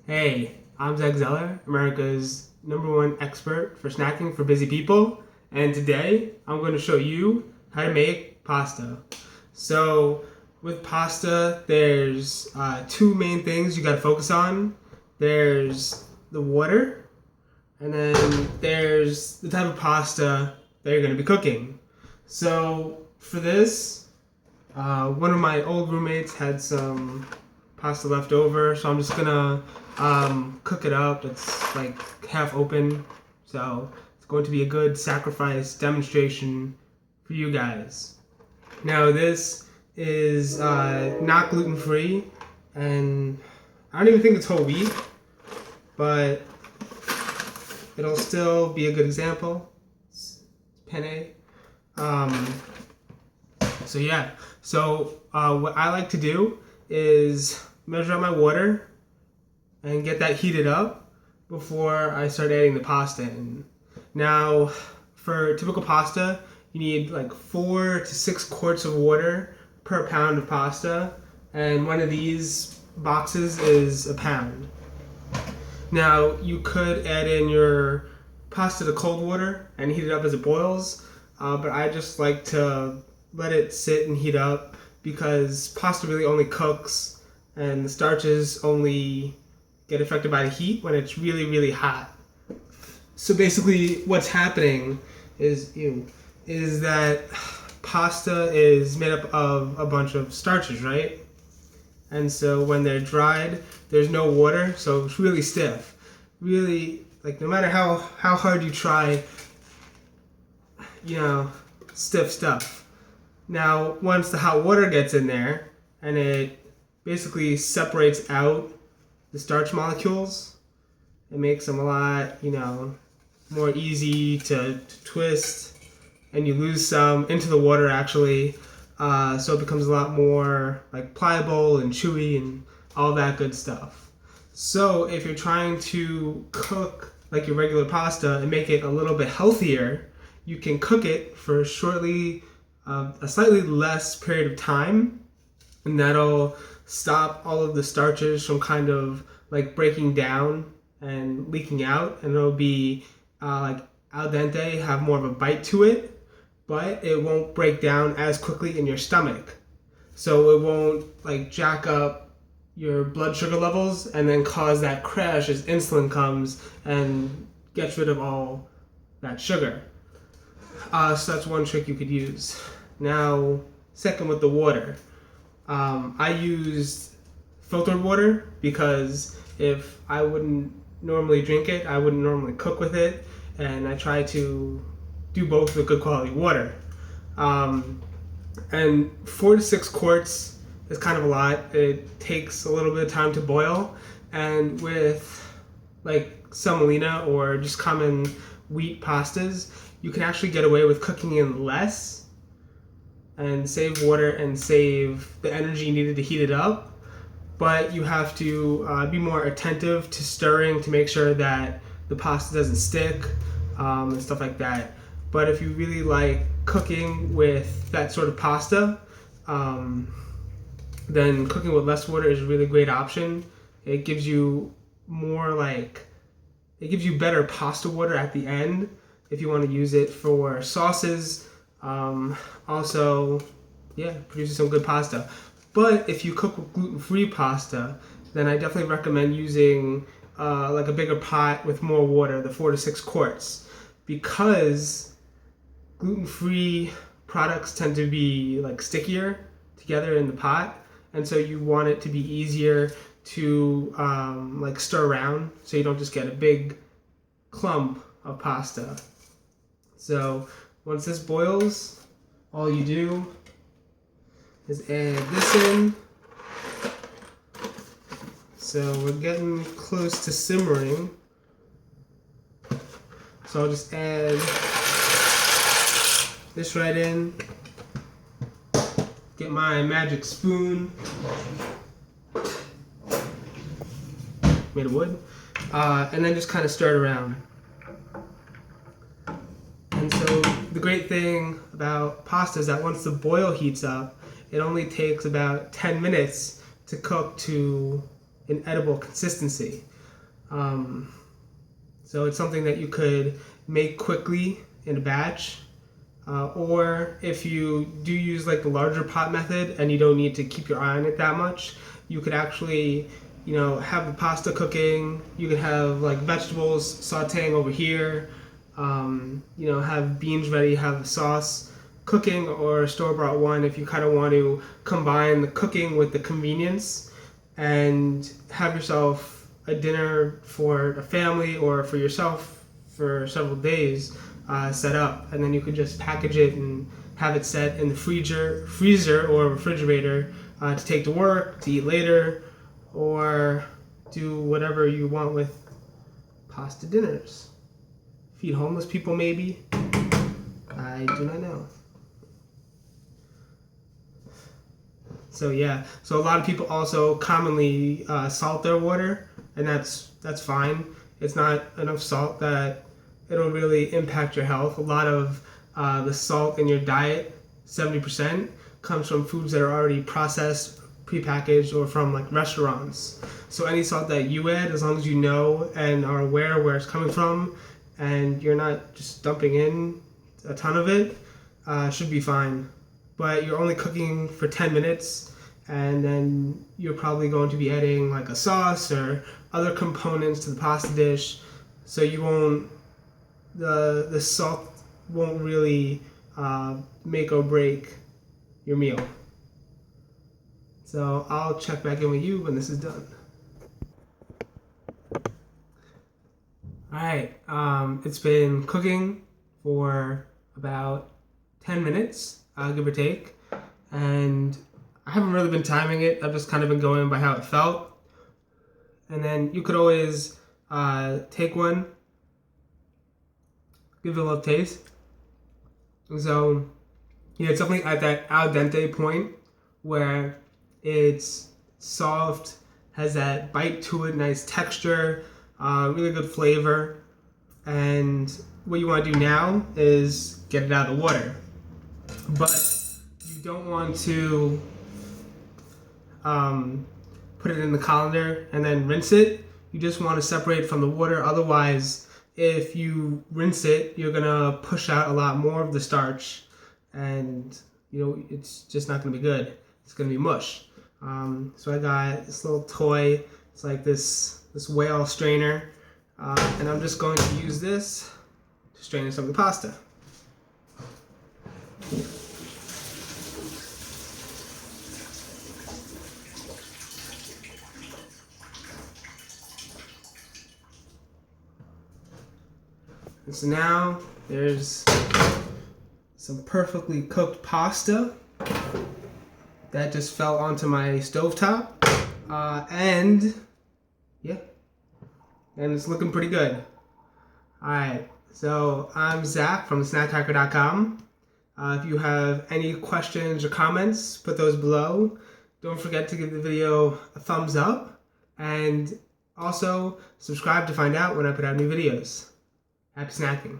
Hey, I'm Zack, America's #1 expert for snacking for busy people, and today I'm going to show you how to make pasta. So, with pasta, there's two main things you got to focus on. There's the water, and then there's the type of pasta that you're going to be cooking. So, for this, one of my old roommates had some pasta left over, so I'm just gonna cook it up. It's like half open, so it's going to be a good sacrifice demonstration for you guys. Now this is not gluten-free, and I don't even think it's whole wheat, but it'll still be a good example. It's penne. So yeah, what I like to do is measure out my water and get that heated up before I start adding the pasta in. Now, for typical pasta, you need like 4 to 6 quarts of water per pound of pasta, and one of these boxes is a pound. Now, you could add in your pasta to cold water and heat it up as it boils, but I just like to let it sit and heat up because pasta really only cooks and the starches only get affected by the heat when it's really, really hot. So basically what's happening is that pasta is made up of a bunch of starches, right? And so when they're dried, there's no water, so it's really stiff. Really, like no matter how hard you try, stiff stuff. Now, once the hot water gets in there and it basically separates out the starch molecules, it makes them a lot, more easy to twist, and you lose some into the water actually, so it becomes a lot more like pliable and chewy and all that good stuff. So if you're trying to cook like your regular pasta and make it a little bit healthier, you can cook it for a slightly less period of time, and that'll stop all of the starches from kind of like breaking down and leaking out, and it'll be like al dente, have more of a bite to it, but it won't break down as quickly in your stomach. So it won't like jack up your blood sugar levels and then cause that crash as insulin comes and gets rid of all that sugar. So that's one trick you could use. Now, second, with the water, I used filtered water because if I wouldn't normally drink it, I wouldn't normally cook with it, and I try to do both with good quality water. And 4 to 6 quarts is kind of a lot. It takes a little bit of time to boil, and with like semolina or just common wheat pastas, you can actually get away with cooking in less and save water and save the energy needed to heat it up. But you have to be more attentive to stirring to make sure that the pasta doesn't stick and stuff like that. But if you really like cooking with that sort of pasta, then cooking with less water is a really great option. It gives you better pasta water at the end if you want to use it for sauces. Also, produces some good pasta. But if you cook with gluten-free pasta, then I definitely recommend using like a bigger pot with more water, the 4 to 6 quarts, because gluten-free products tend to be like stickier together in the pot, and so you want it to be easier to like stir around, so you don't just get a big clump of pasta. So once this boils, all you do is add this in. So we're getting close to simmering. So I'll just add this right in. Get my magic spoon, made of wood, and then just kind of stir it around. And so the great thing about pasta is that once the boil heats up, it only takes about 10 minutes to cook to an edible consistency. So it's something that you could make quickly in a batch. Or if you do use like the larger pot method and you don't need to keep your eye on it that much, you could actually, have the pasta cooking. You could have like vegetables sauteing over here. Have beans ready, have the sauce cooking, or store-bought one if you kind of want to combine the cooking with the convenience and have yourself a dinner for a family or for yourself for several days set up, and then you could just package it and have it set in the freezer or refrigerator to take to work, to eat later, or do whatever you want with pasta dinners. Feed homeless people, maybe. I do not know. So a lot of people also commonly salt their water, and that's fine. It's not enough salt that it'll really impact your health. A lot of the salt in your diet, 70%, comes from foods that are already processed, prepackaged, or from like restaurants. So any salt that you add, as long as you know and are aware where it's coming from, and you're not just dumping in a ton of it, should be fine. But you're only cooking for 10 minutes, and then you're probably going to be adding like a sauce or other components to the pasta dish, so you won't, the salt won't really make or break your meal. So I'll check back in with you when this is done. Alright, it's been cooking for about 10 minutes, give or take, and I haven't really been timing it. I've just kind of been going by how it felt. And then you could always take one, give it a little taste. So it's definitely at that al dente point where it's soft, has that bite to it, nice texture, really good flavor. And what you want to do now is get it out of the water. But you don't want to put it in the colander and then rinse it. You just want to separate it from the water. Otherwise, if you rinse it, you're gonna push out a lot more of the starch, and it's just not gonna be good. It's gonna be mush. So I got this little toy. It's like this whale strainer, and I'm just going to use this to strain some of the pasta. And so now there's some perfectly cooked pasta that just fell onto my stovetop, and it's looking pretty good. Alright, so I'm Zack from snackhacker.com. If you have any questions or comments, put those below. Don't forget to give the video a thumbs up, and also subscribe to find out when I put out new videos. Happy snacking.